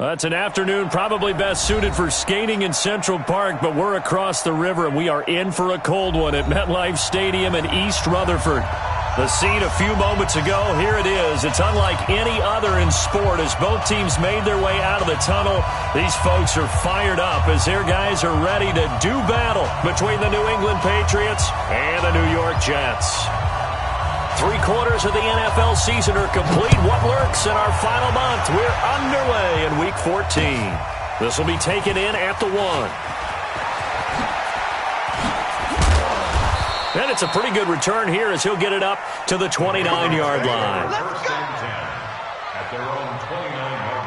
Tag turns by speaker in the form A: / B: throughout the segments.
A: That's an afternoon probably best suited for skating in Central Park, but we're across the river, and we are in for a cold one at MetLife Stadium in East Rutherford. The scene a few moments ago, here it is. It's unlike any other in sport as both teams made their way out of the tunnel. These folks are fired up as their guys are ready to do battle between the New England Patriots and the New York Jets. 3/4 of the NFL season are complete. What lurks in our final month? We're underway in Week 14. This will be taken in at the 1. And it's a pretty good return here as he'll get it up to the 29-yard line.
B: First and 10 at their own 29-yard line.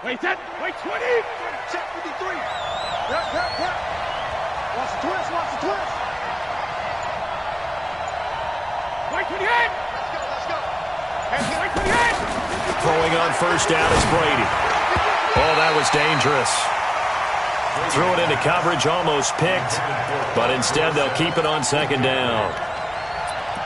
C: Wait, 20!
D: Check 53! Yep. Watch the twist!
C: Wait, 28!
D: Let's go!
C: Wait, 28!
A: Throwing on first down is Brady. Oh, that was dangerous. Threw it into coverage, almost picked, but instead they'll keep it on second down.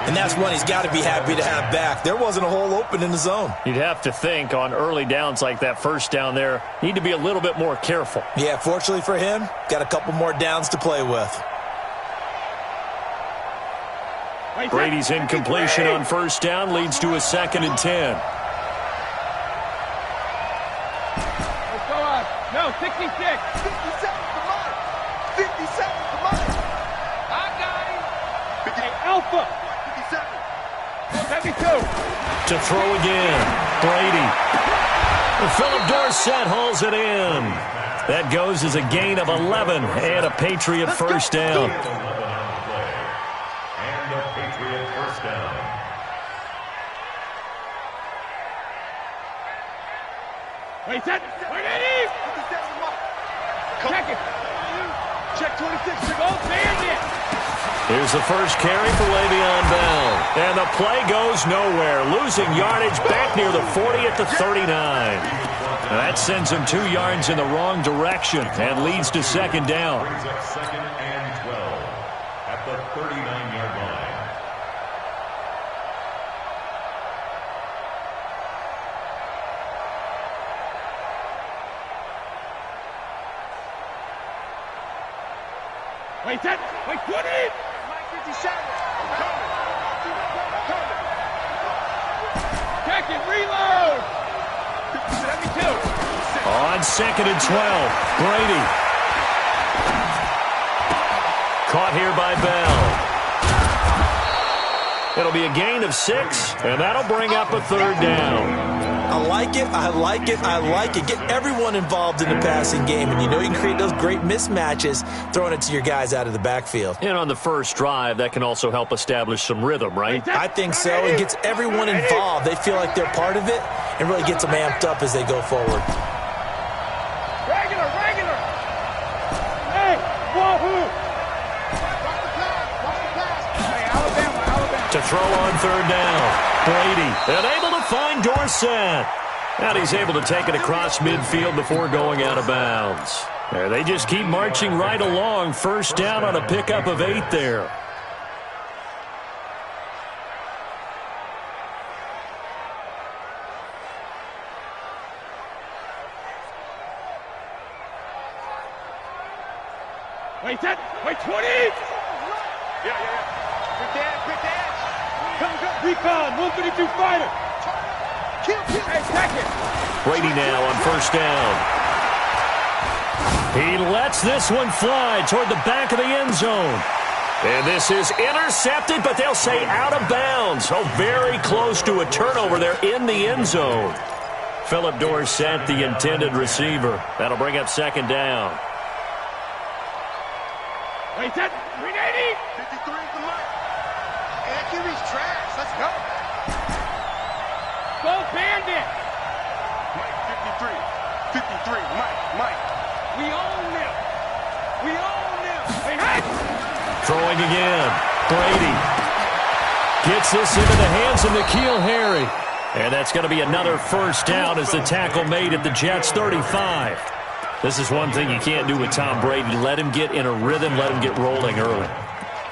E: And that's one he's got to be happy to have back. There wasn't a hole open in the zone.
A: You'd have to think on early downs like that first down there, need to be a little bit more careful.
E: Yeah, fortunately for him, got a couple more downs to play with.
A: Brady's incompletion on first down leads to a 2nd and 10.
C: Let's go on. No, 66.
D: 57, come on! 57, come on!
C: I got him. Hey, Alpha. 72.
A: To throw again, Brady. Philip Dorsett hauls it in. That goes as a gain of 11 and a Patriot first down.
B: And a Patriot first down.
C: Wait, set. Wait, 80.
D: 57, come on!
C: Check it.
D: Check 26.
C: Go, bandit.
A: Here's the first carry for Le'Veon Bell. And the play goes nowhere. Losing yardage back near the 40 at the 39. That sends him 2 yards in the wrong direction and leads to second down.
B: Brings up 2nd and 12 at the 39-yard line.
C: Wait, set. Wait, 20.
D: 57.
C: Check it. Reload. 72.
A: On 2nd and 12, Brady. Caught here by Bell. It'll be a gain of 6, and that'll bring up a 3rd down.
E: I like it. Get everyone involved in the passing game, and you know you can create those great mismatches throwing it to your guys out of the backfield.
A: And on the first drive, that can also help establish some rhythm, right?
E: I think so. It gets everyone involved. They feel like they're part of it and really gets them amped up as they go forward.
C: Regular. Hey, wahoo. Hey, Alabama.
A: To throw on 3rd down. Brady, and able to find Dorsett. And he's able to take it across midfield before going out of bounds. There, they just keep marching right along. First down on a pickup of 8 there.
C: Wait, set. Wait, 20.
D: Yeah. Quick dash. Come.
C: Recon, 152 fighter.
D: Kill.
C: Hey, check it.
A: Brady now on first down. He lets this one fly toward the back of the end zone. And this is intercepted, but they'll say out of bounds. Oh, very close to a turnover there in the end zone. Philip Dorsett, the intended receiver. That'll bring up second down.
C: Wait, set. 380.
D: 53, come on. And QB's trash. Let's go.
C: Go Bandit.
D: Mike, 53. Mike.
C: We own them.
A: throwing again. Brady gets this into the hands of N'Keal Harry. And that's going to be another first down as the tackle made at the Jets' 35. This is one thing you can't do with Tom Brady. Let him get in a rhythm. Let him get rolling early.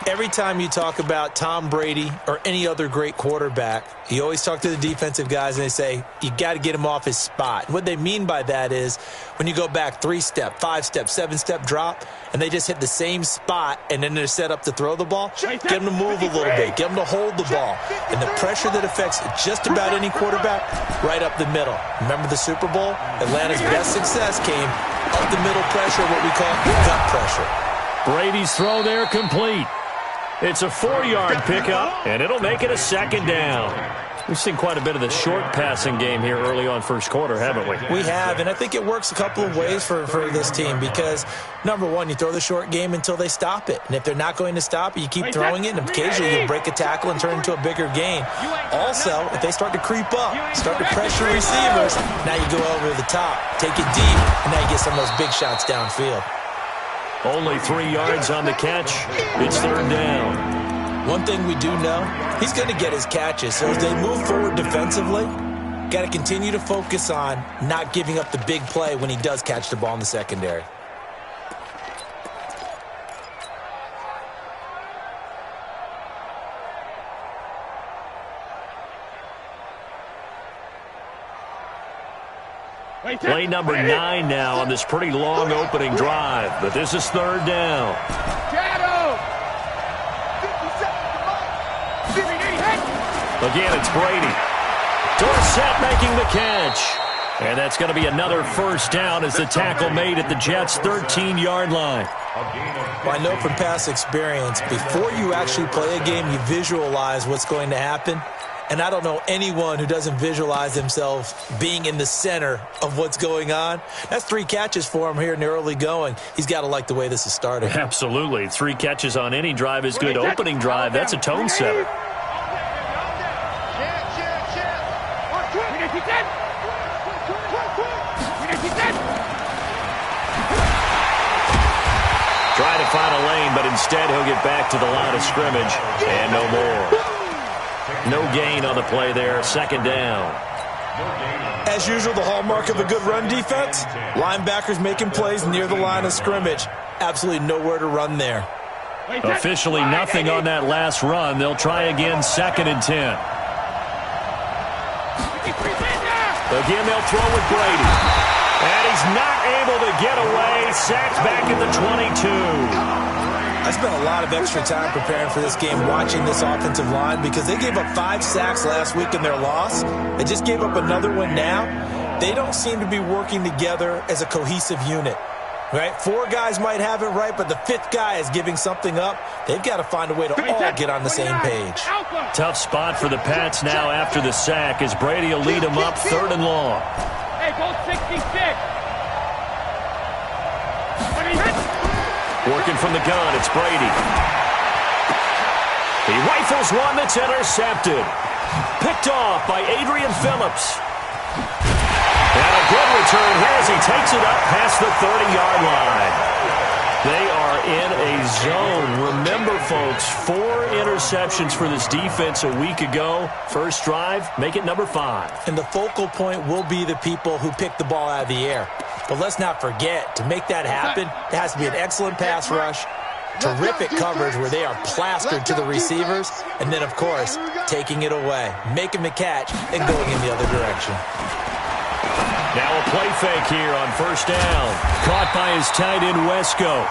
E: Every time you talk about Tom Brady or any other great quarterback, you always talk to the defensive guys and they say, you got to get him off his spot. What they mean by that is when you go back 3-step, 5-step, 7-step drop, and they just hit the same spot and then they're set up to throw the ball, get them to move a little bit, get them to hold the ball. And the pressure that affects just about any quarterback, right up the middle. Remember the Super Bowl? Atlanta's best success came up the middle pressure, what we call gut pressure.
A: Brady's throw there complete. It's a 4-yard pickup, and it'll make it a second down. We've seen quite a bit of the short passing game here early on first quarter, haven't we?
E: We have, and I think it works a couple of ways for this team because, number one, you throw the short game until they stop it. And if they're not going to stop it, you keep throwing it, and occasionally you'll break a tackle and turn it into a bigger gain. Also, if they start to creep up, start to pressure receivers, now you go over the top, take it deep, and now you get some of those big shots downfield.
A: Only 3 yards on the catch. It's third down.
E: One thing we do know, he's going to get his catches. So as they move forward defensively, got to continue to focus on not giving up the big play when he does catch the ball in the secondary.
A: Play number 9 now on this pretty long opening drive, but this is third down. Again, it's Brady. Dorsett making the catch. And that's going to be another first down as the tackle made at the Jets' 13-yard line.
E: Well, I know from past experience, before you actually play a game, you visualize what's going to happen. And I don't know anyone who doesn't visualize themselves being in the center of what's going on. That's 3 catches for him here in the early going. He's got to like the way this is starting.
A: Absolutely. 3 catches on any drive is good. Opening drive, that's a tone setter. Try to find a lane, but instead he'll get back to the line of scrimmage, and no more. No gain on the play there, second down.
E: As usual, the hallmark of a good run defense, linebackers making plays near the line of scrimmage. Absolutely nowhere to run there.
A: Officially nothing on that last run. They'll try again, second and 10. Again, they'll throw with Brady. And he's not able to get away. Sacked back at the 22.
E: I spent a lot of extra time preparing for this game, watching this offensive line, because they gave up 5 sacks last week in their loss. They just gave up another one now. They don't seem to be working together as a cohesive unit. Right? 4 guys might have it right, but the 5th guy is giving something up. They've got to find a way to all get on the same page.
A: Tough spot for the Pats now after the sack as Brady will lead them up third and long.
C: Hey, goal 66.
A: Working from the gun, it's Brady. He rifles one that's intercepted. Picked off by Adrian Phillips. And a good return here as he takes it up past the 30-yard line. They are in a zone. Remember, folks, 4 interceptions for this defense a week ago. First drive, make it number 5.
E: And the focal point will be the people who pick the ball out of the air. But let's not forget, to make that happen, it has to be an excellent pass rush, terrific coverage where they are plastered to the receivers, and then, of course, taking it away, making the catch, and going in the other direction.
A: Now a play fake here on first down. Caught by his tight end, Wesco.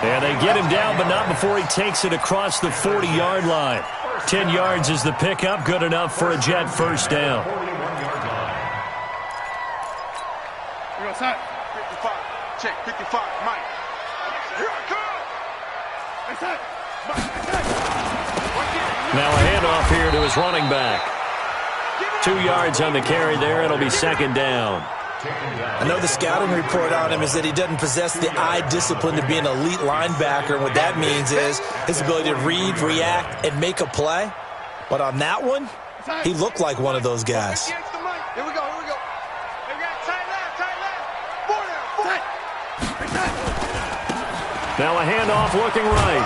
A: And they get him down, but not before he takes it across the 40-yard line. 10 yards is the pickup, good enough for a Jet first down.
D: 55, check, 55, Mike. Here I come!
A: Now a handoff here to his running back. 2 yards on the carry there. It'll be second down.
E: I know the scouting report on him is that he doesn't possess the eye discipline to be an elite linebacker. And what that means is his ability to read, react, and make a play. But on that one, he looked like one of those guys.
D: Here we go, here we go. Tight left. 4 down.
A: Now a handoff looking right.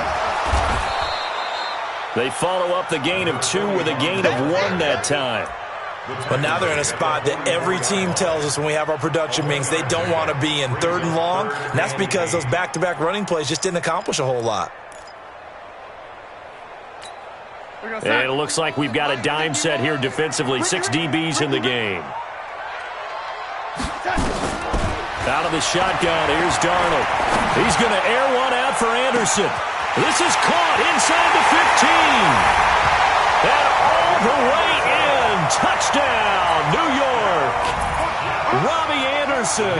A: They follow up the gain of 2 with a gain of 1 that time.
E: But now they're in a spot that every team tells us when we have our production meetings they don't want to be in, 3rd and long. And that's because those back-to-back running plays just didn't accomplish a whole lot.
A: And it looks like we've got a dime set here defensively. 6 DBs in the game. Out of the shotgun, here's Darnold. He's going to air one out for Anderson. This is caught inside the 15. And all the way in. Touchdown, New York. Robbie Anderson,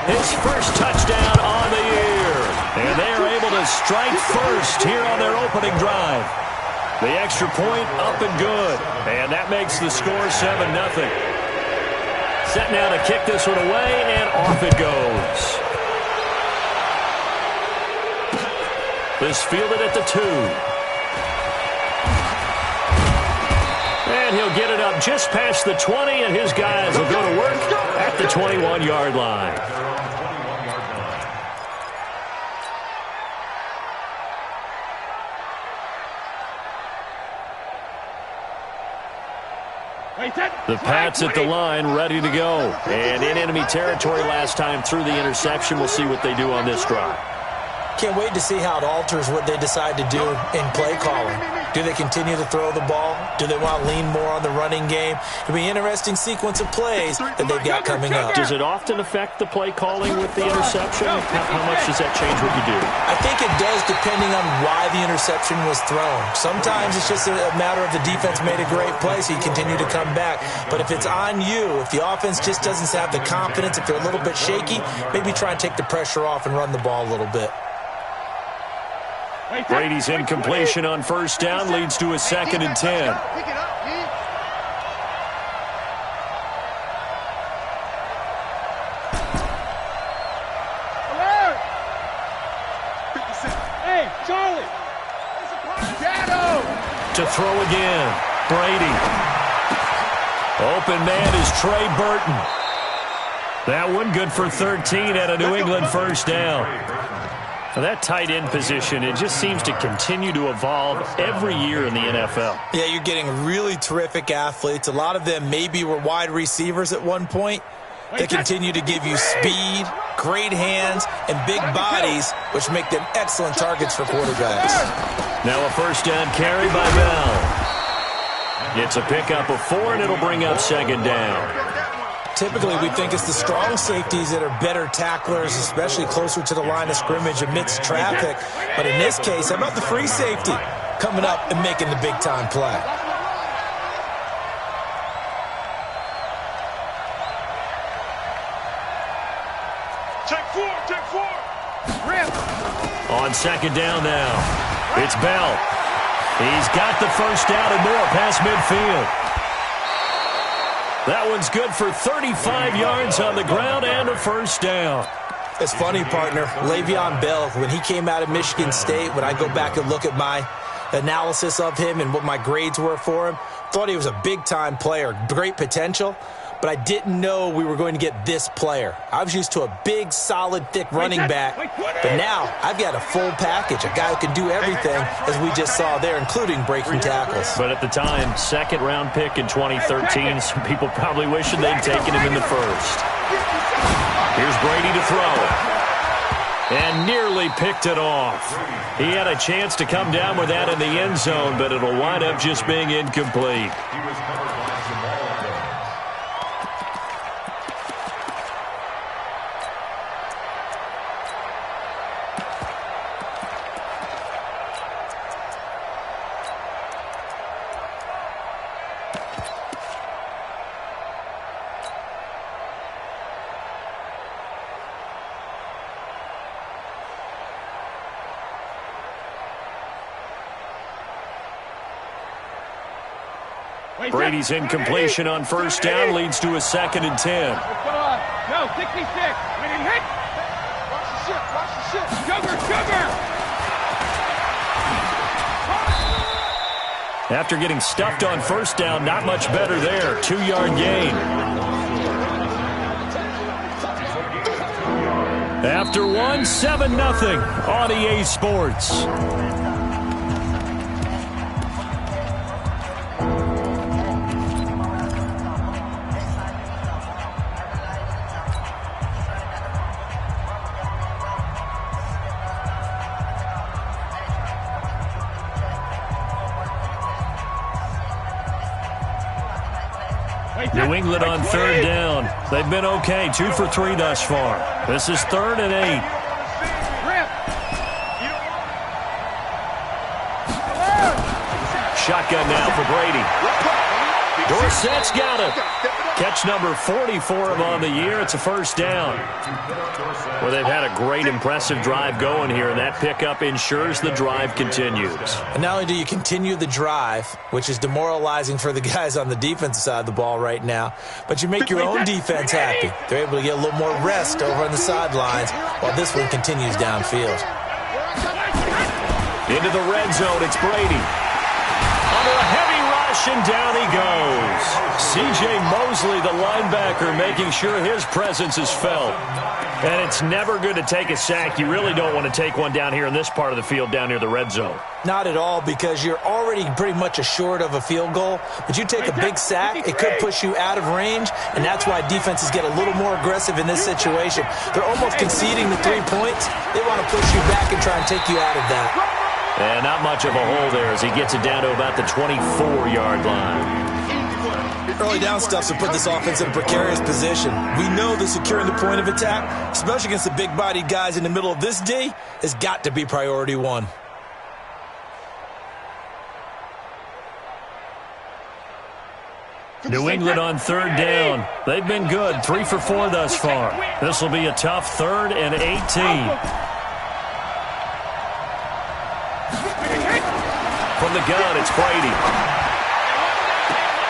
A: his first touchdown on the year. And they are able to strike first here on their opening drive. The extra point up and good. And that makes the score 7-0. Set now to kick this one away, and off it goes. This fielded at the 2. And he'll get it up just past the 20, and his guys will go to work at the 21-yard line. The Pats at the line, ready to go. And in enemy territory last time through the interception. We'll see what they do on this drive.
E: Can't wait to see how it alters what they decide to do in play calling. Do they continue to throw the ball? Do they want to lean more on the running game? It'll be an interesting sequence of plays that they've got coming up.
A: Does it often affect the play calling with the interception? How much does that change what you do?
E: I think it does depending on why the interception was thrown. Sometimes it's just a matter of the defense made a great play, so you continue to come back. But if it's on you, if the offense just doesn't have the confidence, if they're a little bit shaky, maybe try and take the pressure off and run the ball a little bit.
A: Brady's incompletion on first down leads to a 2nd and 10.
D: Pick it up, Pete.
C: Alert! Hey, Charlie!
D: Shadow!
A: To throw again. Brady. Open man is Trey Burton. That one good for 13 at a New England first down. For that tight end position, it just seems to continue to evolve every year in the NFL.
E: Yeah, you're getting really terrific athletes. A lot of them maybe were wide receivers at one point. They continue to give you speed, great hands, and big bodies, which make them excellent targets for quarterbacks.
A: Now a first down carry by Bell. It's a pickup of 4, and it'll bring up 2nd down.
E: Typically, we think it's the strong safeties that are better tacklers, especially closer to the line of scrimmage amidst traffic. But in this case, how about the free safety coming up and making the big-time play?
C: Take 4.
D: Rip!
A: On 2nd down now, it's Bell. He's got the first down and more past midfield. That one's good for 35 yards on the ground and a first down.
E: It's funny, partner. Le'Veon Bell, when he came out of Michigan State, when I go back and look at my analysis of him and what my grades were for him, thought he was a big-time player, great potential, but I didn't know we were going to get this player. I was used to a big, solid, thick running back, but now I've got a full package, a guy who can do everything, as we just saw there, including breaking tackles.
A: But at the time, 2nd-round pick in 2013, some people probably wishing they'd taken him in the first. Here's Brady to throw. And nearly picked it off. He had a chance to come down with that in the end zone, but it'll wind up just being incomplete. Brady's incompletion on first down leads to a 2nd and 10.
C: Come on. No, 66. Winning hit.
D: Watch the ship, watch the ship.
C: Sugar.
A: After getting stuffed on first down, not much better there. 2-yard gain. After one, 7-0 on EA Sports. New England on third down. They've been okay, 2 for 3 thus far. This is 3rd and 8. Shotgun now for Brady. Dorsett's got it. Catch number 40 for him on the year. It's a first down. Well, they've had a great, impressive drive going here, and that pickup ensures the drive continues.
E: And not only do you continue the drive, which is demoralizing for the guys on the defensive side of the ball right now, but you make your own defense happy. They're able to get a little more rest over on the sidelines while this one continues downfield.
A: Into the red zone, it's Brady. Under a heavy rush, and down he goes. C.J. Mosley, the linebacker, making sure his presence is felt. And it's never good to take a sack. You really don't want to take one down here in this part of the field, down near the red zone.
E: Not at all, because you're already pretty much assured of a field goal. But you take a big sack, it could push you out of range, and that's why defenses get a little more aggressive in this situation. They're almost conceding the 3 points. They want to push you back and try and take you out of that.
A: And not much of a hole there as he gets it down to about the 24-yard line.
E: Early down stuff to put this offense in a precarious position. We know that securing the point of attack, especially against the big-bodied guys in the middle of this D, has got to be priority one.
A: New England on third down. They've been good, 3 for 4 thus far. This will be a tough 3rd and 18. From the gun, it's Brady.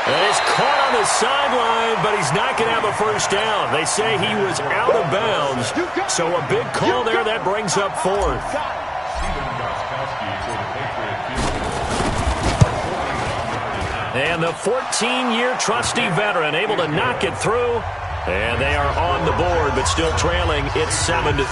A: And he's caught on the sideline, but he's not going to have a first down. They say he was out of bounds, so a big call there. That brings up 4th. And the 14-year trusty veteran able to knock it through. And they are on the board, but still trailing. It's 7-3.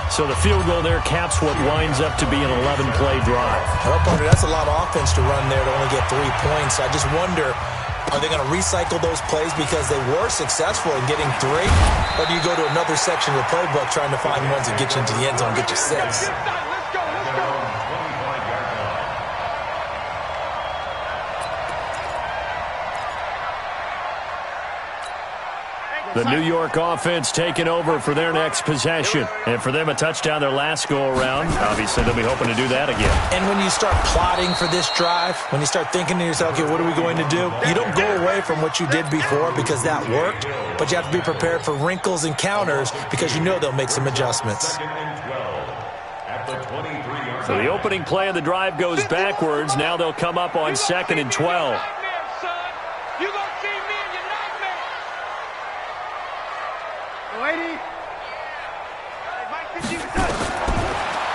A: So the field goal there caps what winds up to be an 11-play drive.
E: Well, partner, that's a lot of offense to run there to only get 3 points. I just wonder, are they going to recycle those plays because they were successful in getting 3? Or do you go to another section of the playbook trying to find ones that get you into the end zone and get you 6?
A: The New York offense taking over for their next possession. And for them, a touchdown their last go-around. Obviously, they'll be hoping to do that again.
E: And when you start plotting for this drive, when you start thinking to yourself, okay, what are we going to do? You don't go away from what you did before because that worked, but you have to be prepared for wrinkles and counters because you know they'll make some adjustments.
A: So the opening play of the drive goes backwards. Now they'll come up on 2nd and 12.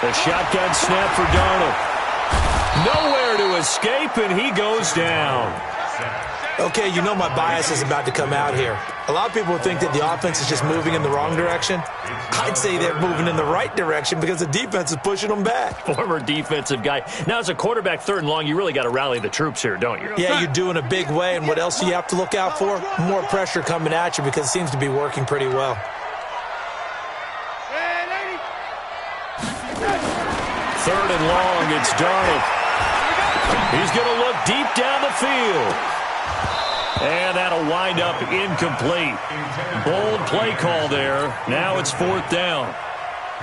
A: The shotgun snap for Darnold. Nowhere to escape, and he goes down.
E: Okay, you know my bias is about to come out here. A lot of people think that the offense is just moving in the wrong direction. I'd say they're moving in the right direction because the defense is pushing them back.
A: Former defensive guy. Now, as a quarterback 3rd and long, you really got to rally the troops here, don't you?
E: Yeah, you do in a big way, and what else do you have to look out for? More pressure coming at you because it seems to be working pretty well.
A: 3rd and long, it's Darnold. He's going to look deep down the field. And that'll wind up incomplete. Bold play call there. Now it's 4th down.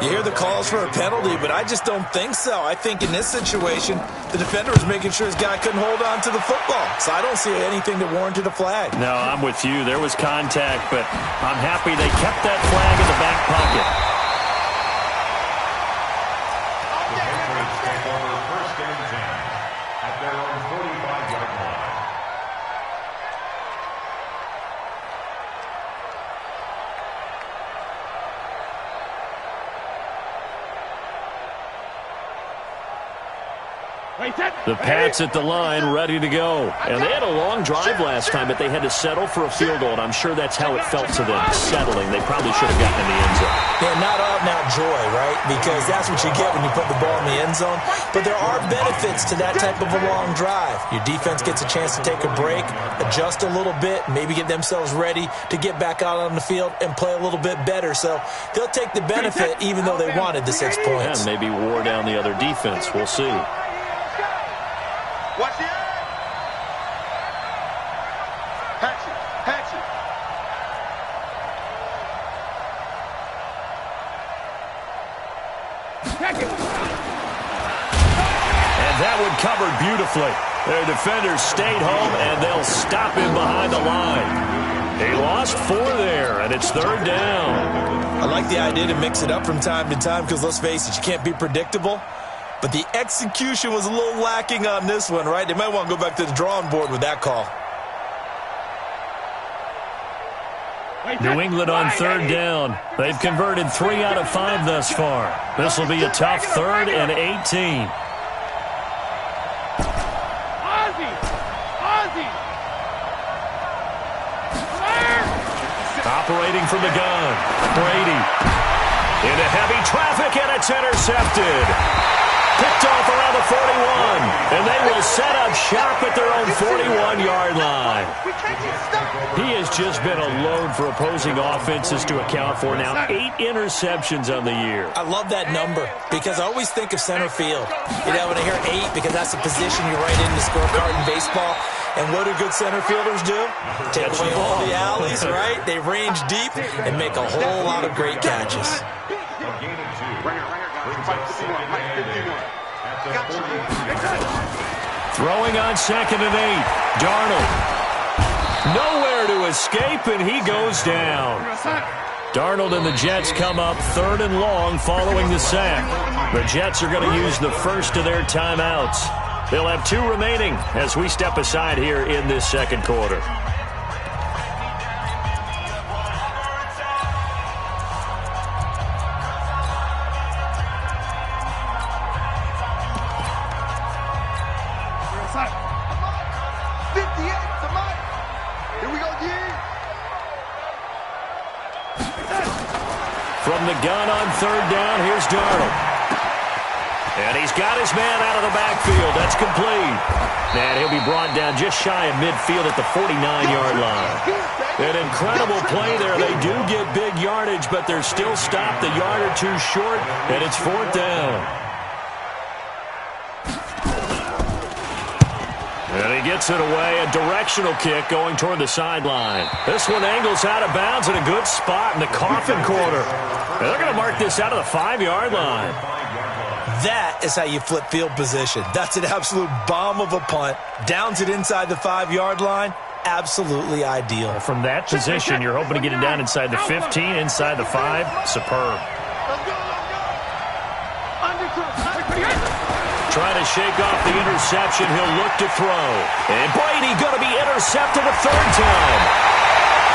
E: You hear the calls for a penalty, but I just don't think so. I think in this situation, the defender was making sure his guy couldn't hold on to the football. So I don't see anything that warranted a flag.
A: No, I'm with you. There was contact, but I'm happy they kept that flag in the back pocket. The Pats at the line, ready to go. And they had a long drive last time, but they had to settle for a field goal, and I'm sure that's how it felt to them, settling. They probably should have gotten in the end zone.
E: Yeah, not out-and-out joy, right? Because that's what you get when you put the ball in the end zone. But there are benefits to that type of a long drive. Your defense gets a chance to take a break, adjust a little bit, maybe get themselves ready to get back out on the field and play a little bit better. So they'll take the benefit even though they wanted the 6 points.
A: And maybe wore down the other defense. We'll see.
D: Watch the
A: and covered beautifully. Their defenders stayed home, and they'll stop him behind the line. He lost 4 there, and it's 3rd down.
E: I like the idea to mix it up from time to time because, let's face it, you can't be predictable. But the execution was a little lacking on this one, right? They might want to go back to the drawing board with that call.
A: New England on 3rd down. They've converted 3 out of 5 thus far. This will be a tough 3rd and 18. Operating from the gun, Brady. Into heavy traffic, and it's intercepted. Picked off around the 41, and they will set up shop at their own 41-yard line. He has just been a load for opposing offenses to account for. Now 8 interceptions on the year.
E: I love that number because I always think of center field. You know, when I hear 8, because that's the position you write in the scorecard in baseball. And what do good center fielders do? Take away all the alleys, right? They range deep and make a whole lot of great catches.
A: Throwing on 2nd and 8. Darnold. Nowhere to escape, and he goes down. Darnold and the Jets come up 3rd and long following the sack. The Jets are going to use the first of their timeouts. They'll have 2 remaining as we step aside here in this 2nd quarter. From the gun on 3rd down, here's Darnold. And he's got his man out of the backfield. That's complete. And he'll be brought down just shy of midfield at the 49-yard line. An incredible play there. They do get big yardage, but they're still stopped a yard or 2 short, and it's 4th down. And he gets it away. A directional kick going toward the sideline. This one angles out of bounds in a good spot in the coffin corner. And they're going to mark this out of the 5-yard line.
E: That is how you flip field position. That's an absolute bomb of a punt. Downs it inside the 5-yard line. Absolutely ideal.
A: From that position, you're hoping to get it down inside the 15, inside the 5. Superb. Trying to shake off the interception. He'll look to throw. And Brady going to be intercepted a 3rd time.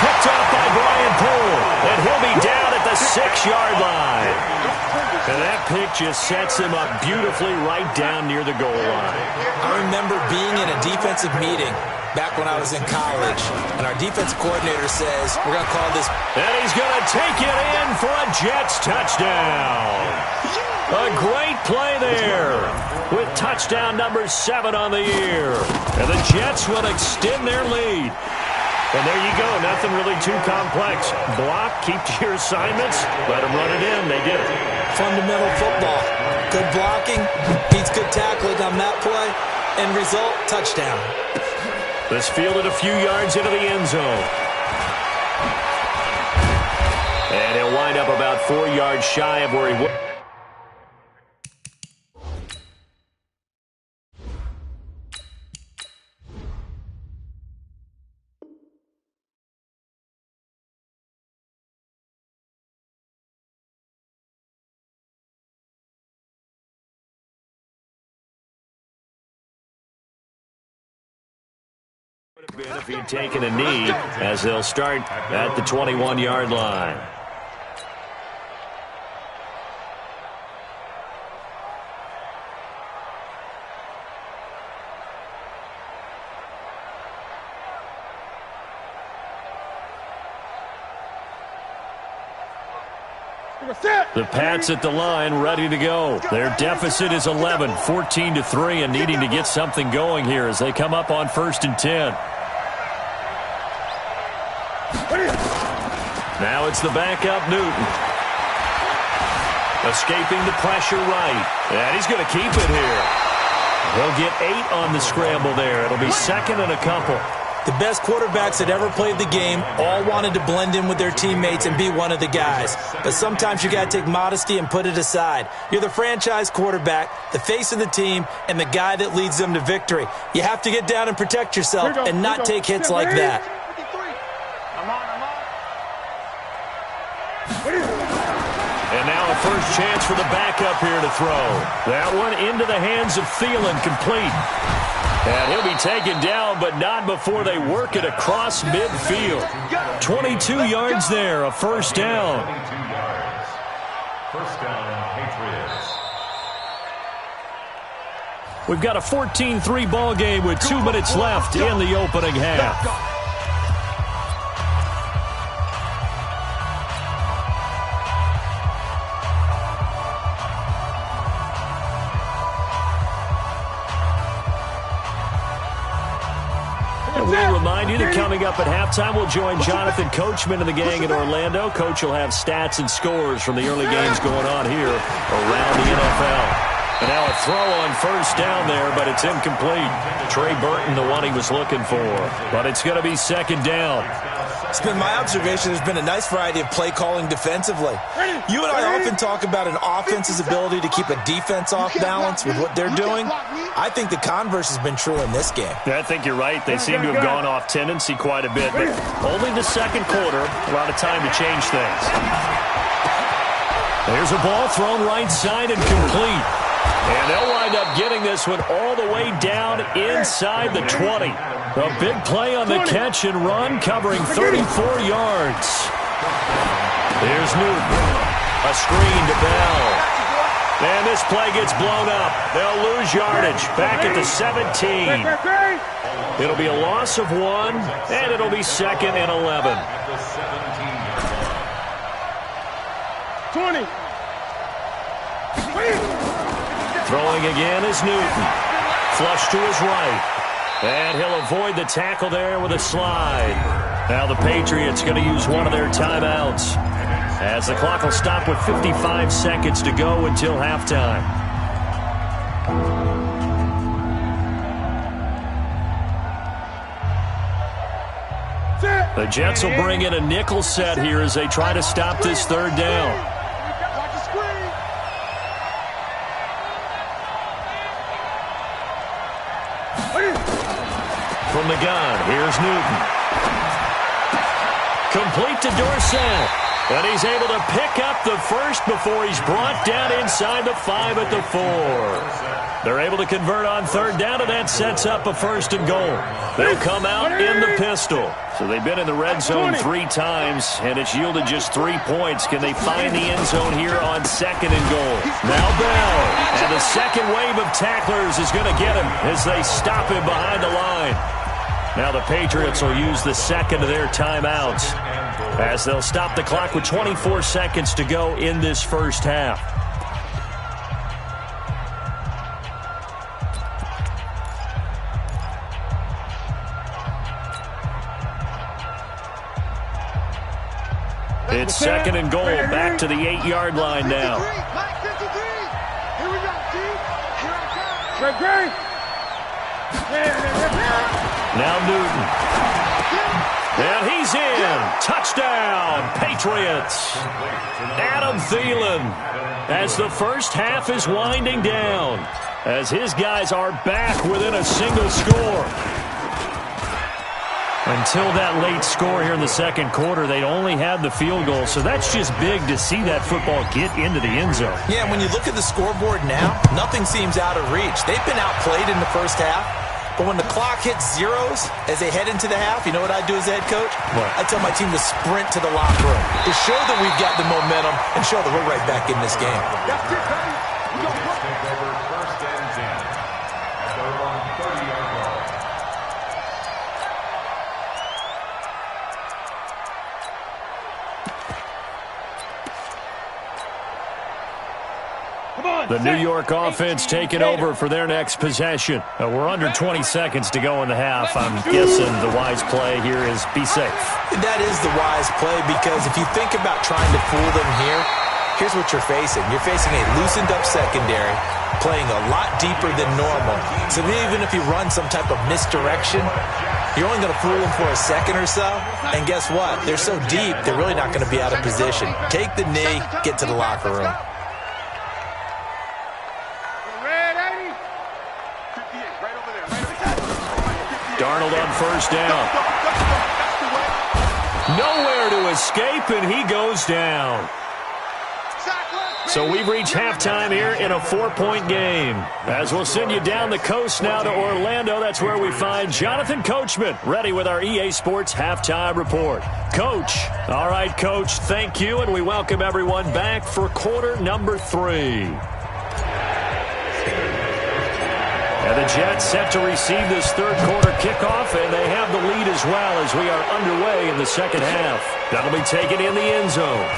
A: Picked off by Brian Poole. And he'll be down at the 6-yard line. And that pick just sets him up beautifully right down near the goal line.
E: I remember being in a defensive meeting back when I was in college, and our defensive coordinator says, we're going to call this.
A: And he's going to take it in for a Jets touchdown. A great play there with touchdown number 7 on the year. And the Jets will extend their lead. And there you go. Nothing really too complex. Block, keep to your assignments, let them run it in. They did it.
E: Fundamental football. Good blocking beats good tackling on that play. End result, touchdown.
A: This fielded a few yards into the end zone. And he'll wind up about 4 yards shy of where he was. If he'd taken a knee, as they'll start at the 21-yard line. The Pats at the line, ready to go. Their deficit is 11, 14-3, and needing to get something going here as they come up on 1st and 10. Now it's the backup, Newton. Escaping the pressure right. And he's going to keep it here. He'll get 8 on the scramble there. It'll be 2nd and a couple.
E: The best quarterbacks that ever played the game all wanted to blend in with their teammates and be one of the guys. But sometimes you got to take modesty and put it aside. You're the franchise quarterback, the face of the team, and the guy that leads them to victory. You have to get down and protect yourself and not take hits like that.
A: And now a first chance for the backup here to throw. That one into the hands of Thielen, complete. And he'll be taken down, but not before they work it across midfield. 22 yards there, a first down.
B: 22 yards. First down, Patriots.
A: We've got a 14-3 ball game with 2 minutes left in the opening half. We'll remind you that coming up at halftime, we'll join Jonathan Coachman and the gang in Orlando. Coach will have stats and scores from the early games going on here around the NFL. And now a throw on first down there, but it's incomplete. Trey Burton, the one he was looking for. But it's going to be second down.
E: It's been my observation there's been a nice variety of play calling defensively. You and I often talk about an offense's ability to keep a defense off balance with what they're doing. I think the converse has been true in this game.
A: Yeah, I think you're right. They seem to have gone off tendency quite a bit, but only the second quarter, a lot of time to change things. There's a ball thrown right side and complete. And they'll wind up getting this one all the way down inside the 20. A big play on the catch and run, covering 34 yards. There's Newton. A screen to Bell. And this play gets blown up. They'll lose yardage back at the 17. It'll be a loss of 1, and it'll be second and 11.
C: 20.
A: Throwing again is Newton. Flush to his right. And he'll avoid the tackle there with a slide. Now the Patriots going to use one of their timeouts, as the clock will stop with 55 seconds to go until halftime. The Jets will bring in a nickel set here as they try to stop this third down. From the gun, here's Newton. Complete to Dorsett. And he's able to pick up the first before he's brought down inside the 5 at the 4. They're able to convert on third down, and that sets up a first and goal. They'll come out in the pistol. So they've been in the red zone 3 times, and it's yielded just 3 points. Can they find the end zone here on second and goal? Now Bell. And the second wave of tacklers is going to get him as they stop him behind the line. Now the Patriots will use the second of their timeouts, as they'll stop the clock with 24 seconds to go in this first half. It's second and goal, back to the 8-yard line now. Now Newton. And he's in. Touchdown, Patriots. Adam Thielen, as the first half is winding down, as his guys are back within a single score. Until that late score here in the second quarter, they'd only had the field goal, so that's just big to see that football get into the end zone.
E: Yeah, when you look at the scoreboard now, nothing seems out of reach. They've been outplayed in the first half, but when the clock hits zeros as they head into the half, you know what I do as the head coach?
A: What?
E: I tell my team to sprint to the locker room to show that we've got the momentum and show that we're right back in this game.
B: Take over first and 10 at their own 30-yard line.
A: The New York offense taking over for their next possession. We're under 20 seconds to go in the half. I'm guessing the wise play here is be safe.
E: That is the wise play, because if you think about trying to fool them here, here's what you're facing. You're facing a loosened up secondary, playing a lot deeper than normal. So even if you run some type of misdirection, You're only going to fool them for a second or so, and guess what? They're so deep, they're really not going to be out of position. Take the knee, get to the locker room.
A: Darnold on first down. Nowhere to escape, and he goes down. So we've reached halftime here in a 4-point game. As we'll send you down the coast now to Orlando, that's where we find Jonathan Coachman, ready with our EA Sports Halftime Report. Coach. All right, Coach, thank you, and we welcome everyone back for quarter number 3. And the Jets set to receive this third quarter kickoff, and they have the lead as well as we are underway in the second half. That'll be taken in the end zone.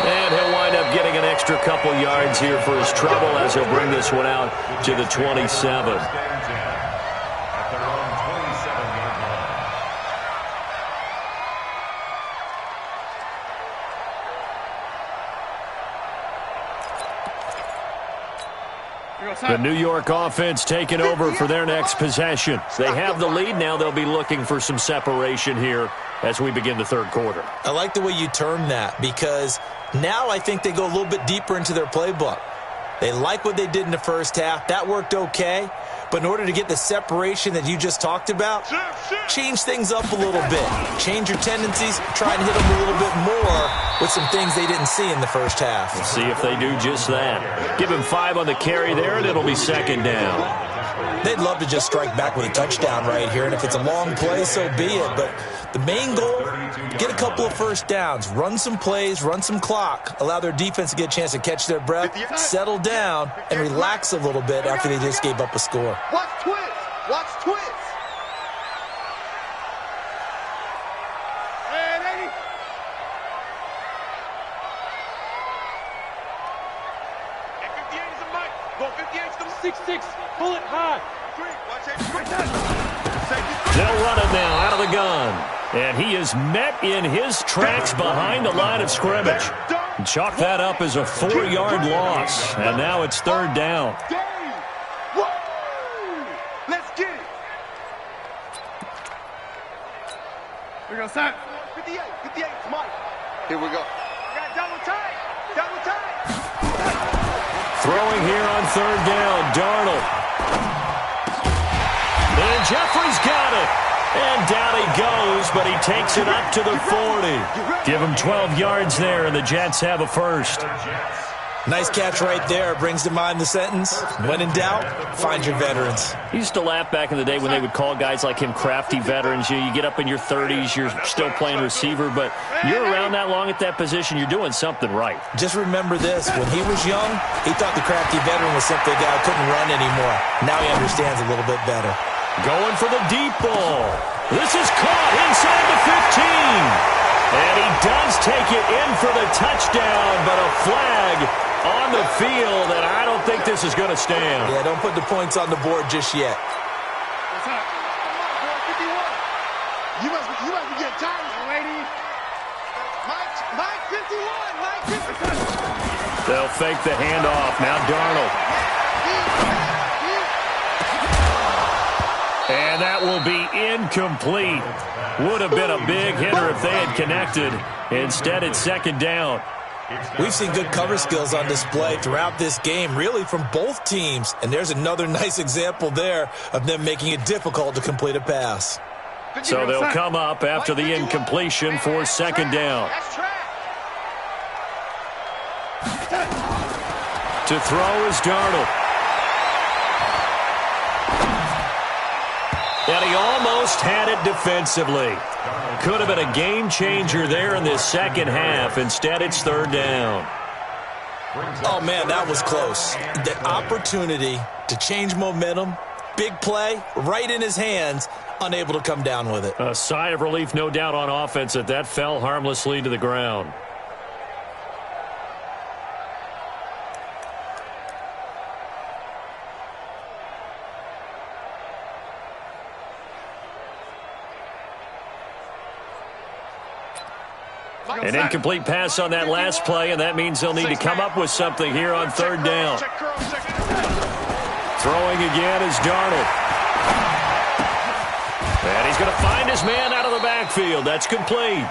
A: And he'll wind up getting an extra couple yards here for his trouble as he'll bring this one out to the 27. The New York offense taking over for their next possession. They have the lead. Now they'll be looking for some separation here as we begin the third quarter.
E: I like the way you termed that because now I think they go a little bit deeper into their playbook. They like what they did in the first half. That worked okay. But in order to get the separation that you just talked about, change things up a little bit. Change your tendencies. Try and hit them a little bit more with some things they didn't see in the first half.
A: Let's see if they do just that. Give him 5 on the carry there, and it'll be second down.
E: They'd love to just strike back with a touchdown right here, and if it's a long play, so be it. But the main goal, get a couple of first downs, run some plays, run some clock, allow their defense to get a chance to catch their breath, settle down, and relax a little bit after they just gave up a score.
D: Watch twist. Watch twist. Hey, 58 is a mic. Go 58 is the
C: 6-6. Pull it high.
A: They'll run it now out of the gun. And he is met in his tracks behind the line of scrimmage. Chalk that up as a 4-yard loss. And now it's third down.
D: Let's get it.
C: We go, Sam.
D: 58. 58 is Mike. Here we go. We got double tight. Double tight.
A: Throwing here on third down, Darnold. And Jeffrey's got it. And down he goes, but he takes it up to the 40. Give him 12 yards there, and the Jets have a first.
E: Nice catch right there. Brings to mind the sentence, when in doubt, find your veterans.
A: I used to laugh back in the day when they would call guys like him crafty veterans. You get up in your 30s, you're still playing receiver, but you're around that long at that position, you're doing something right.
E: Just remember this. When he was young, he thought the crafty veteran was simply a guy who couldn't run anymore. Now he understands a little bit better.
A: Going for the deep ball. This is caught inside the 15. And he does take it in for the touchdown, but a flag on the field, and I don't think this is going to stand.
E: Yeah, don't put the points on the board just yet.
D: You must be getting tired, lady. Mike 51. Mike 51.
A: They'll fake the handoff. Now Darnold. And that will be incomplete. Would have been a big hitter if they had connected. Instead, it's second down.
E: We've seen good cover skills on display throughout this game, really from both teams. And there's another nice example there of them making it difficult to complete a pass.
A: So they'll come up after the incompletion for second down. To throw is Darnold. And he almost had it defensively. Could have been a game changer there in this second half. Instead, it's third down.
E: Oh, man, that was close. The opportunity to change momentum, big play, right in his hands, unable to come down with it.
A: A sigh of relief, no doubt, on offense that fell harmlessly to the ground. An incomplete pass on that last play, and that means they'll need to come up with something here on third down. Throwing again is Darnold. And he's going to find his man out of the backfield. That's complete.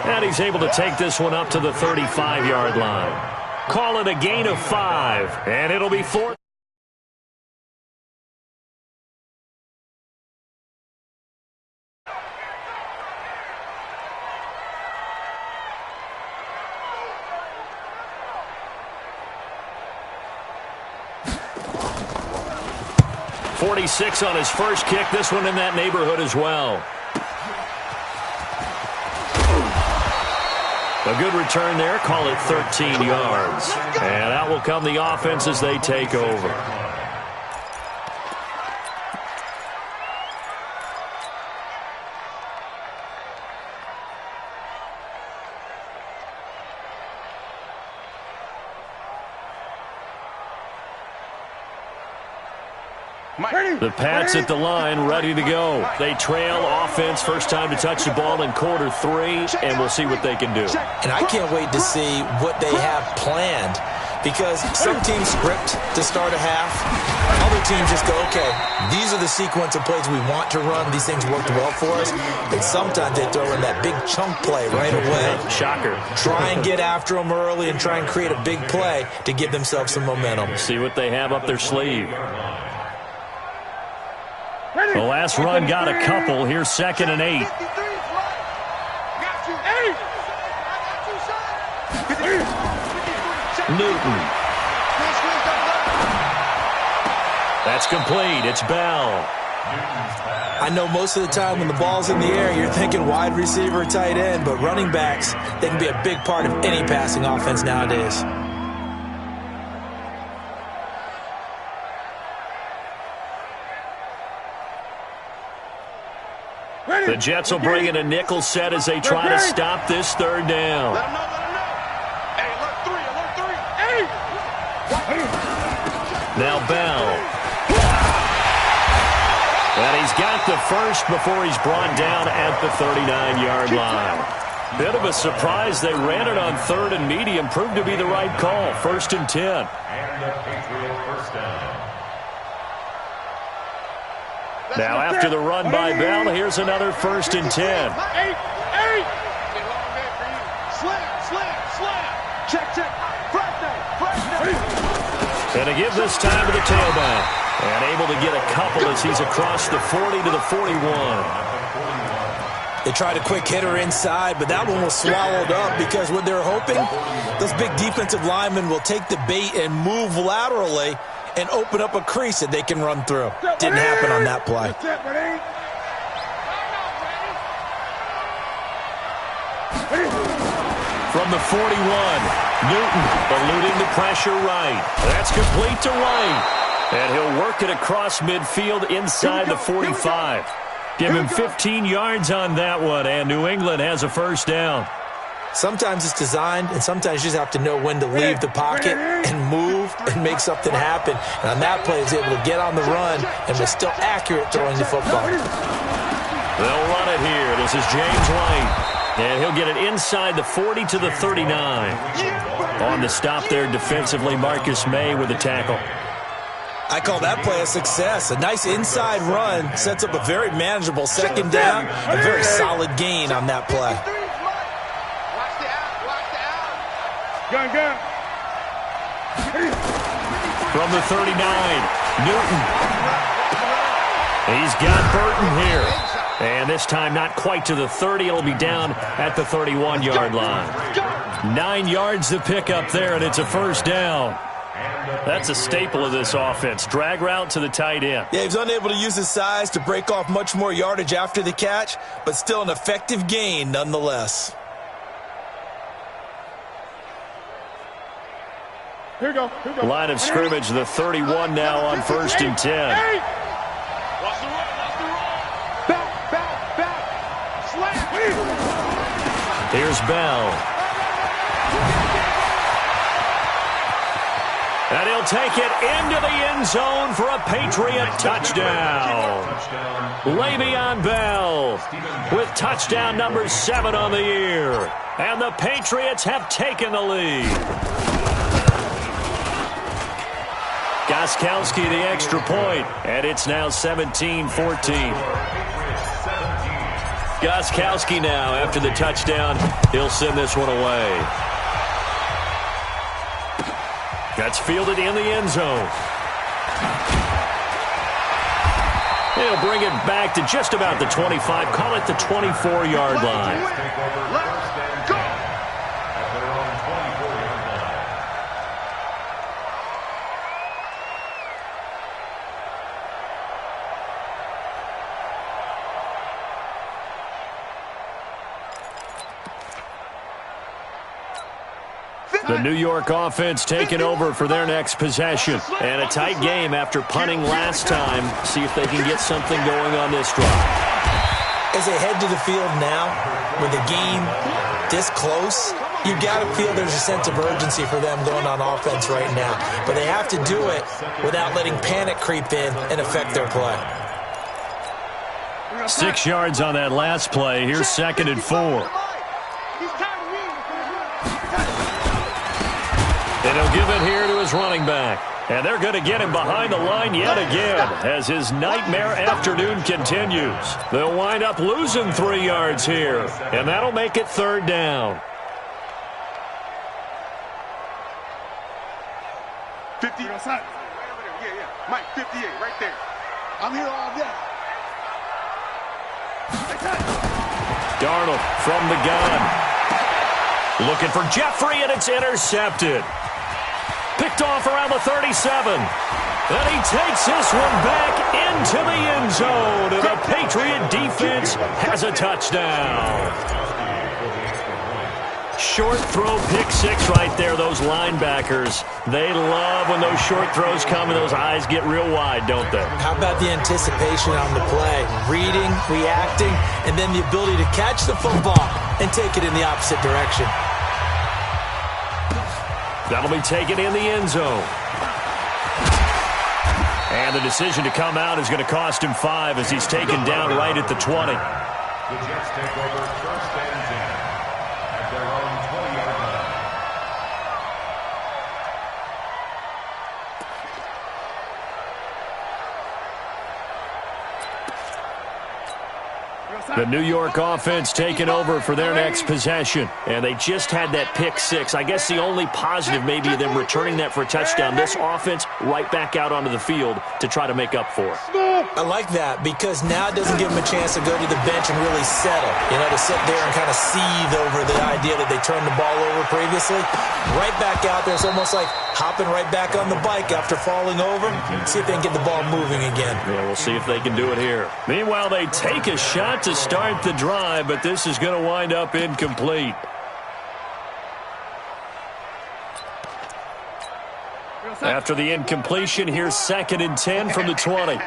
A: And he's able to take this one up to the 35-yard line. Call it a gain of 5, and it'll be 4th. .46 on his first kick. This one in that neighborhood as well. A good return there. Call it 13 yards. And out will come the offense as they take over. The Pats at the line, ready to go. They trail offense, first time to touch the ball in quarter 3, and we'll see what they can do.
E: And I can't wait to see what they have planned, because some teams script to start a half. Other teams just go, okay, these are the sequence of plays we want to run. These things worked well for us. And sometimes they throw in that big chunk play right away.
A: Shocker.
E: Try and get after them early and try and create a big play to give themselves some momentum.
A: See what they have up their sleeve. The last run got a couple. Here's 2nd and 8. Newton. That's complete. It's Bell.
E: I know most of the time when the ball's in the air, you're thinking wide receiver, tight end, but running backs, they can be a big part of any passing offense nowadays.
A: The Jets will bring in a nickel set as they try to stop this 3rd down.
D: Let him know, let him know. Hey, alert 3, alert 3. Hey!
A: Now Bell. And he's got the first before he's brought down at the 39-yard line. Bit of a surprise. They ran it on 3rd and medium. Proved to be the right call. 1st and 10.
B: And the Patriots first down.
A: Now after the run by Bell, here's another 1st and 10.
C: Eight.
D: Slam. Check.
A: And to give this time to the tailback. And able to get a couple as he's across the 40 to the 41.
E: They tried a quick hitter inside, but that one was swallowed up because what they're hoping, those big defensive linemen will take the bait and move laterally and open up a crease that they can run through. Didn't happen on that play.
A: From the 41, Newton eluding the pressure right. That's complete to right. And he'll work it across midfield inside the 45. Give him 15 yards on that one, and New England has a 1st down.
E: Sometimes it's designed, and sometimes you just have to know when to leave the pocket and move and make something happen. And on that play, he's able to get on the run and was still accurate throwing the football.
A: They'll run it here. This is James White. And he'll get it inside the 40 to the 39. On the stop there defensively, Marcus May with the tackle.
E: I call that play a success. A nice inside run sets up a very manageable 2nd down. A very solid gain on that play.
C: Gun.
A: From the 39, Newton. He's got Burton here. And this time not quite to the 30. It'll be down at the 31-yard line. 9 yards to pick up there, and it's a 1st down. That's a staple of this offense. Drag route to the tight end.
E: Yeah, he was unable to use his size to break off much more yardage after the catch, but still an effective gain nonetheless.
C: Here we go.
A: Line of scrimmage, the 31 now on 1st and 10.
C: Watch the run. Back. Slam.
A: Here's Bell. And he'll take it into the end zone for a Patriot touchdown. Le'Veon Bell with touchdown number 7 on the year. And the Patriots have taken the lead. Gostkowski the extra point, and it's now 17-14. Gostkowski now, after the touchdown, he'll send this one away. That's fielded in the end zone. He'll bring it back to just about the 25, call it the 24-yard line. The New York offense taking over for their next possession. And a tight game after punting last time. See if they can get something going on this drive.
E: As they head to the field now, with the game this close, you've got to feel there's a sense of urgency for them going on offense right now. But they have to do it without letting panic creep in and affect their play.
A: 6 yards on that last play. Here's 2nd and 4. And he'll give it here to his running back. And they're going to get him behind the line yet again as his nightmare afternoon continues. They'll wind up losing 3 yards here, and that'll make it 3rd down.
D: 50. Yeah, Mike, 58, right there. I'm here all day.
A: Darnold from the gun. Looking for Jeffrey, and it's intercepted. Picked off around the 37. And he takes this one back into the end zone. And the Patriot defense has a touchdown. Short throw, pick six right there. Those linebackers, they love when those short throws come and those eyes get real wide, don't they?
E: How about the anticipation on the play? Reading, reacting, and then the ability to catch the football and take it in the opposite direction.
A: That'll be taken in the end zone. And the decision to come out is going to cost him 5 as he's taken down right at the 20.
B: The Jets take over 1st and 10 at their own 20-yard line.
A: The New York offense taking over for their next possession. And they just had that pick six. I guess the only positive maybe them returning that for a touchdown. This offense right back out onto the field to try to make up for it.
E: I like that because now it doesn't give them a chance to go to the bench and really settle. You know, to sit there and kind of seethe over the idea that they turned the ball over previously. Right back out there. It's almost like hopping right back on the bike after falling over. See if they can get the ball moving again.
A: Yeah, we'll see if they can do it here. Meanwhile, they take a shot to start the drive, but this is going to wind up incomplete. After the incompletion, here's 2nd and 10 from the 20.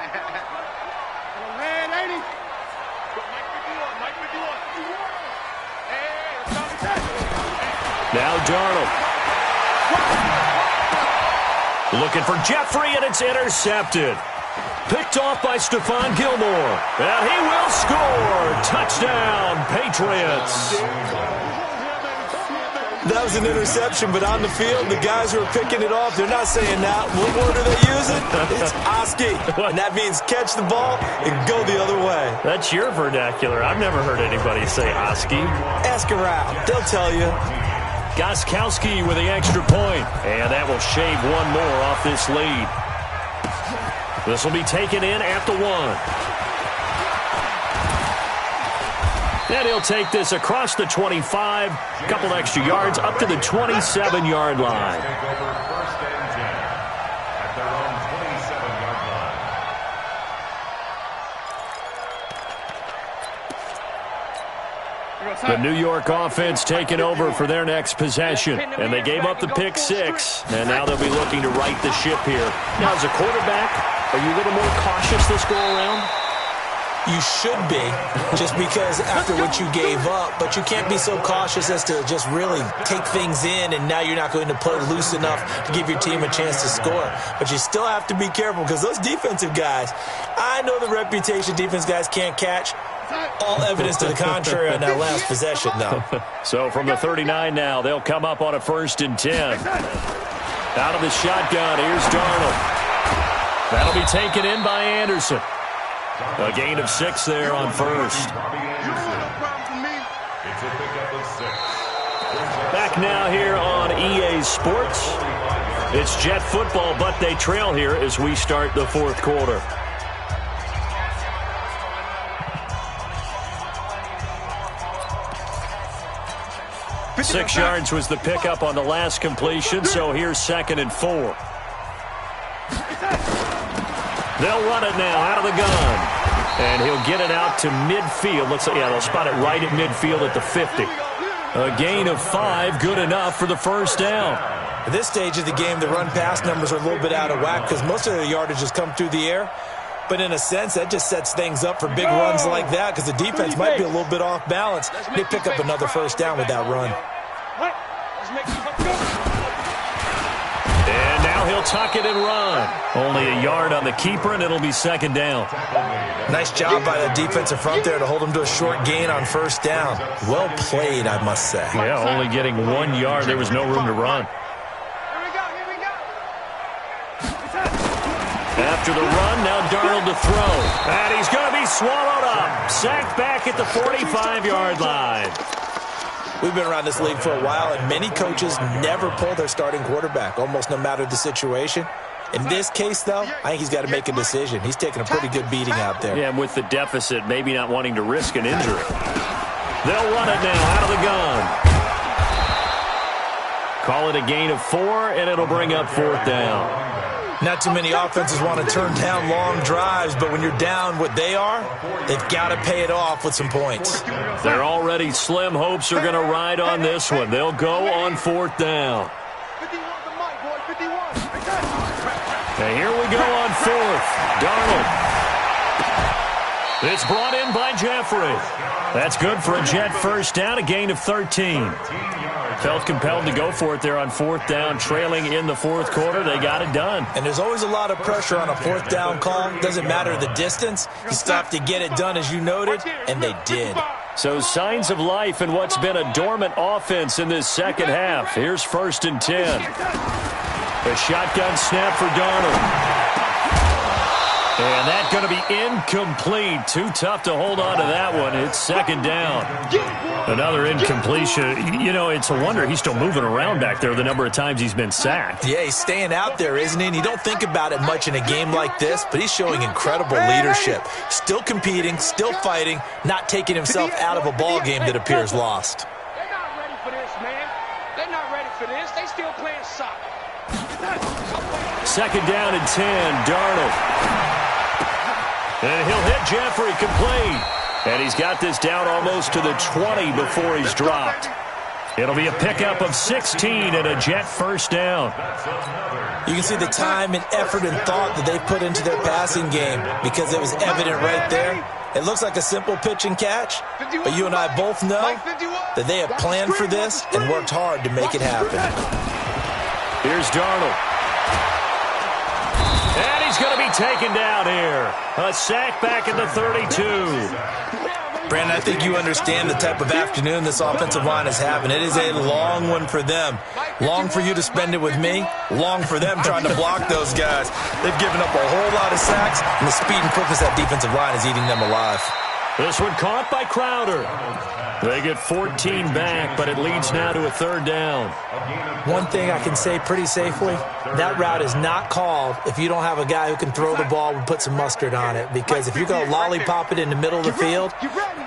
A: Now Darnold. Looking for Jeffrey, and it's intercepted. Picked off by Stephon Gilmore. And he will score. Touchdown, Patriots.
E: That was an interception, but on the field, the guys who are picking it off, they're not saying that. What word are they using? It's Oski. And that means catch the ball and go the other way.
A: That's your vernacular. I've never heard anybody say Oski.
E: Ask around. They'll tell you.
A: Gostkowski with the extra point. And that will shave one more off this lead. This will be taken in at the 1. And he'll take this across the 25, a couple extra yards, up to the 27-yard line.
B: Take over 1st and 10 at their own 27-yard line.
A: The New York offense taking over for their next possession. And they gave up the pick six, and now they'll be looking to right the ship here. Now, as a quarterback, are you a little more cautious this go-around?
E: You should be, just because after what you gave up, but you can't be so cautious as to just really take things in, and now you're not going to play loose enough to give your team a chance to score. But you still have to be careful because those defensive guys, I know the reputation defense guys can't catch. All evidence to the contrary on that last possession, though.
A: So from the 39 now, they'll come up on a 1st and 10. Out of the shotgun, here's Darnold. That'll be taken in by Anderson. A gain of 6 there on first. Back now here on EA Sports. It's Jet football, but they trail here as we start the fourth quarter. Six yards was the pickup on the last completion, so here's 2nd and 4. They'll run it now out of the gun. And he'll get it out to midfield. Looks like, yeah, they'll spot it right at midfield at the 50. A gain of 5, good enough for the first down.
E: At this stage of the game, the run-pass numbers are a little bit out of whack because most of the yardage has come through the air. But in a sense, that just sets things up for big runs like that because the defense might be a little bit off balance. They pick up another first down with that run.
A: And now he'll tuck it and run. Only a yard on the keeper, and it'll be 2nd down.
E: Nice job by the defensive front there to hold him to a short gain on first down. Well played, I must say.
A: Yeah, only getting 1 yard. There was no room to run. After the run, now Darnold to throw. And he's going to be swallowed up. Sacked back at the 45-yard line.
E: We've been around this league for a while, and many coaches never pull their starting quarterback, almost no matter the situation. In this case, though, I think he's got to make a decision. He's taking a pretty good beating out there.
A: Yeah, with the deficit, maybe not wanting to risk an injury. They'll run it now out of the gun. Call it a gain of 4, and it'll bring up 4th down.
E: Not too many offenses want to turn down long drives, but when you're down what they are, they've got to pay it off with some points.
A: They're already slim hopes are going to ride on this one. They'll go on 4th down. And here we go on 4th. Darnold. It's brought in by Jeffrey. That's good for a Jet first down, a gain of 13. Felt compelled to go for it there on 4th down, trailing in the fourth quarter. They got it done.
E: And there's always a lot of pressure on a 4th down call. Doesn't matter the distance. You stop to get it done, as you noted, and they did.
A: So signs of life in what's been a dormant offense in this second half. Here's 1st and 10. A shotgun snap for Darnold. And that's going to be incomplete. Too tough to hold on to that one. It's 2nd down. Another incompletion. You know, it's a wonder he's still moving around back there the number of times he's been sacked.
E: Yeah, he's staying out there, isn't he? And you don't think about it much in a game like this, but he's showing incredible leadership. Still competing, still fighting, not taking himself out of a ball game that appears lost.
C: They're not ready for this, man. They're not ready for this. They still playing soccer.
A: 2nd down and 10, Darnold. And he'll hit Jeffrey complete. And he's got this down almost to the 20 before he's dropped. It'll be a pickup of 16 and a Jet first down.
E: You can see the time and effort and thought that they put into their passing game because it was evident right there. It looks like a simple pitch and catch, but you and I both know that they have planned for this and worked hard to make it happen.
A: Here's Darnold. And he's going to be taken down here. A sack back at the 32.
E: Brandon, I think you understand the type of afternoon this offensive line is having. It is a long one for them. Long for you to spend it with me. Long for them trying to block those guys. They've given up a whole lot of sacks, and the speed and quickness of that defensive line is eating them alive.
A: This one caught by Crowder. They get 14 back, but it leads now to a 3rd down.
E: One thing I can say pretty safely, that route is not called if you don't have a guy who can throw the ball and put some mustard on it. Because if you're going to lollipop it in the middle of the field,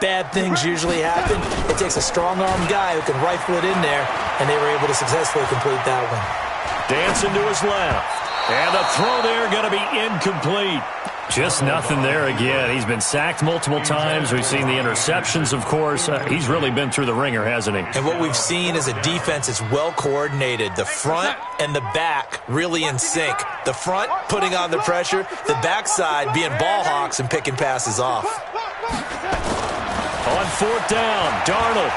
E: bad things usually happen. It takes a strong-armed guy who can rifle it in there, and they were able to successfully complete that one.
A: Dancing to his left. And the throw there going to be incomplete. Just nothing there again. He's been sacked multiple times. We've seen the interceptions, of course. He's really been through the ringer, hasn't he?
E: And what we've seen is a defense that's well coordinated. The front and the back really in sync. The front putting on the pressure. The backside being ball hawks and picking passes off.
A: On 4th down, Darnold.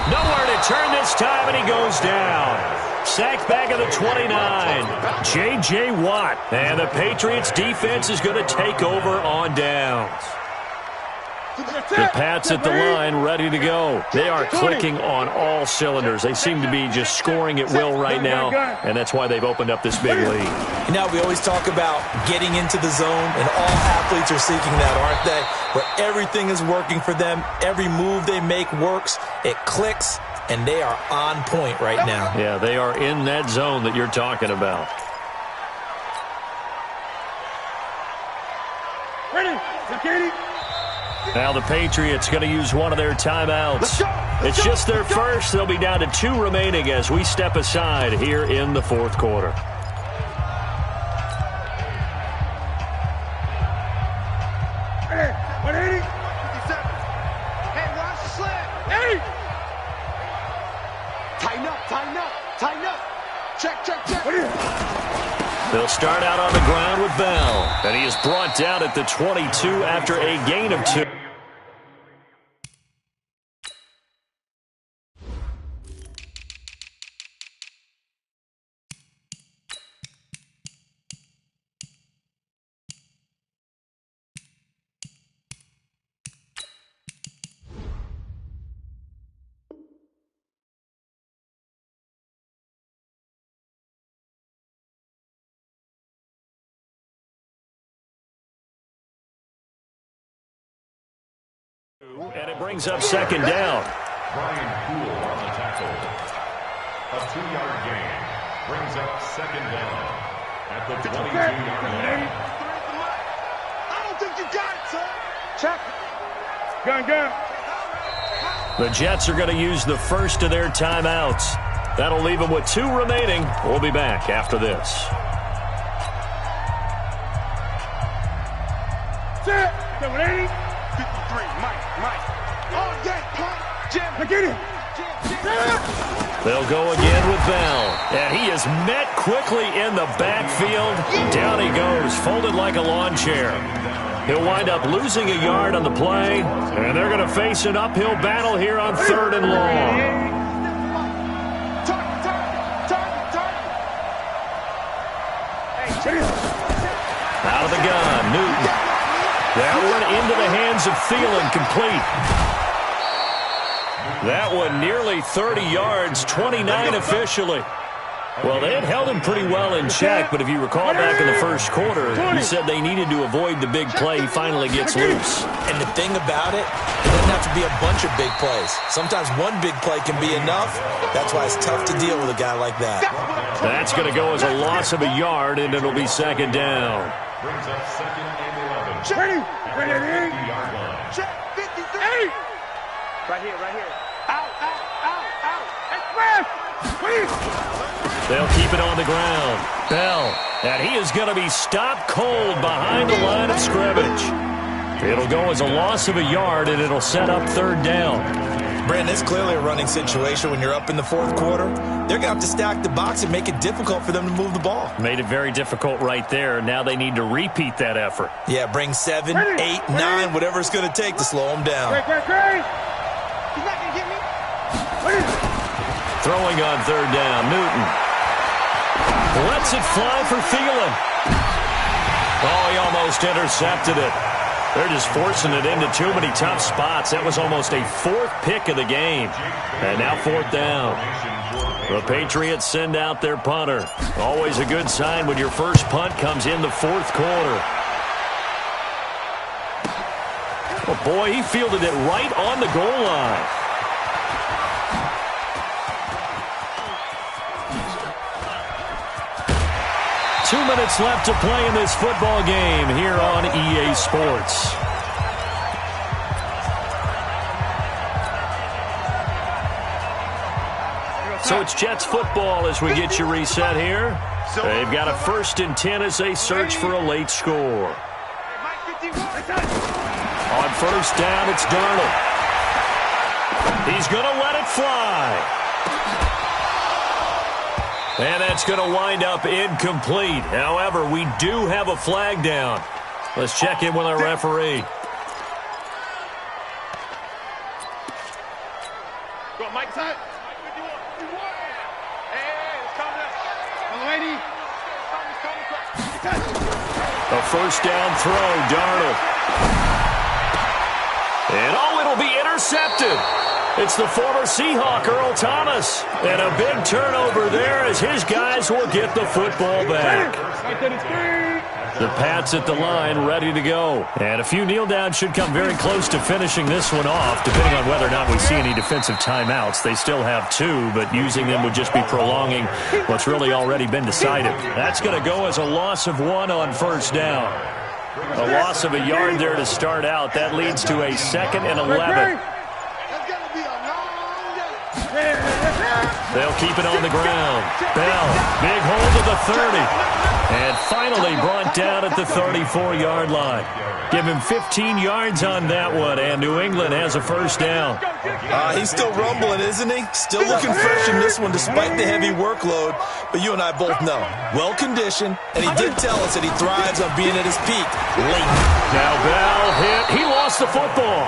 A: Nowhere to turn this time, and he goes down. Sacked back at the 29. J.J. Watt. And the Patriots defense is going to take over on downs. The Pats at the line, ready to go. They are clicking on all cylinders. They seem to be just scoring at will right now, and that's why they've opened up this big lead.
E: You know, we always talk about getting into the zone, and all athletes are seeking that, aren't they? Where everything is working for them, every move they make works, it clicks, and they are on point right now.
A: Yeah, they are in that zone that you're talking about.
D: Ready, Katie.
A: Now the Patriots going to use one of their timeouts. It's just their first. They'll be down to 2 remaining as we step aside here in the fourth quarter.
D: Hey, 180. 57. Hey, watch the slant. Hey. Tighten up, tighten up, tighten up. Check, check, check.
A: They'll start out on the ground with Bell, and he is brought down at the 22 after a gain of 2. And it brings up second down.
B: Brian Poole on the tackle. A 2-yard gain brings up second down at the 22-yard line.
D: I don't think you got it, sir. Check. Gun.
A: The Jets are going to use the first of their timeouts. That'll leave them with 2 remaining. We'll be back after this.
D: Set. 180. 53. Mike. Oh, yeah, punt. Jim. Get it.
A: They'll go again with Bell. And he is met quickly in the backfield. Down he goes, folded like a lawn chair. He'll wind up losing a yard on the play. And they're going to face an uphill battle here on 3rd and long. Out of the gun, Newton. That one into the hands of Thielen, complete. That one nearly 30 yards, 29 officially. Well, they had held him pretty well in check, but if you recall back in the first quarter, he said they needed to avoid the big play. He finally gets loose.
E: And the thing about it doesn't have to be a bunch of big plays. Sometimes one big play can be enough. That's why it's tough to deal with a guy like that.
A: That's going to go as a loss of a yard, and it'll be second down.
B: Brings up second and 11.
D: Ready.
B: At the 50-yard line.
D: Check. 58. Right here. Out. Express. Please.
A: They'll keep it on the ground. Bell, and he is going to be stopped cold behind the line of scrimmage. It'll go as a loss of a yard, and it'll set up 3rd down.
E: Brandon, it's clearly a running situation when you're up in the 4th quarter. They're going to have to stack the box and make it difficult for them to move the ball.
A: Made it very difficult right there. Now they need to repeat that effort.
E: Yeah, bring 7, 8, 9, whatever it's going to take to slow them down.
D: Great. He's not going to get me.
A: Throwing on 3rd down, Newton. Lets it fly for Thielen. Oh, he almost intercepted it. They're just forcing it into too many tough spots. That was almost a 4th pick of the game. And now 4th down. The Patriots send out their punter. Always a good sign when your first punt comes in the 4th quarter. Oh, boy, he fielded it right on the goal line. Two minutes left to play in this football game here on EA Sports. So it's Jets football as we get you reset here. They've got a 1st and 10 as they search for a late score. On 1st down, it's Darnold. He's going to let it fly. And that's going to wind up incomplete. However, we do have a flag down. Let's check in with our referee.
D: Go, Mike, time. Hey, it's coming up. Lady.
A: A 1st down throw, Darnold. And it'll be intercepted. It's the former Seahawk, Earl Thomas. And a big turnover there as his guys will get the football back. The Pats at the line, ready to go. And a few kneel downs should come very close to finishing this one off, depending on whether or not we see any defensive timeouts. They still have 2, but using them would just be prolonging what's really already been decided. That's going to go as a loss of 1 on first down. A loss of a yard there to start out. That leads to a 2nd and 11. They'll keep it on the ground. Bell, big hold of the 30. And finally brought down at the 34-yard line. Give him 15 yards on that one, and New England has a first down.
E: He's still rumbling, isn't he? Still looking fresh in this one despite the heavy workload. But you and I both know, well-conditioned, and he did tell us that he thrives on being at his peak late.
A: Now Bell hit. He lost the football.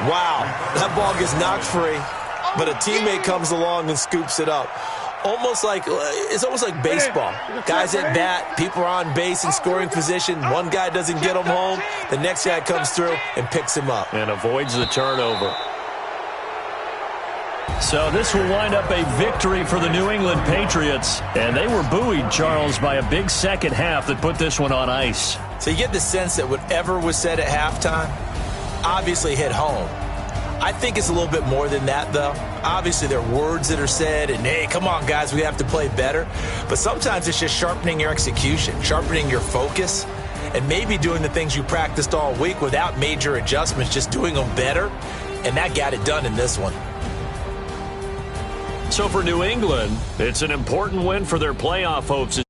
E: Wow, that ball gets knocked free, but a teammate comes along and scoops it up. It's almost like baseball. Guys at bat, people are on base in scoring position. One guy doesn't get him home. The next guy comes through and picks him up.
A: And avoids the turnover. So this will wind up a victory for the New England Patriots. And they were buoyed, Charles, by a big second half that put this one on ice.
E: So you get the sense that whatever was said at halftime obviously hit home. I think it's a little bit more than that, though. Obviously, there are words that are said, and, hey, come on, guys, we have to play better. But sometimes it's just sharpening your execution, sharpening your focus, and maybe doing the things you practiced all week without major adjustments, just doing them better. And that got it done in this one.
A: So for New England, it's an important win for their playoff hopes.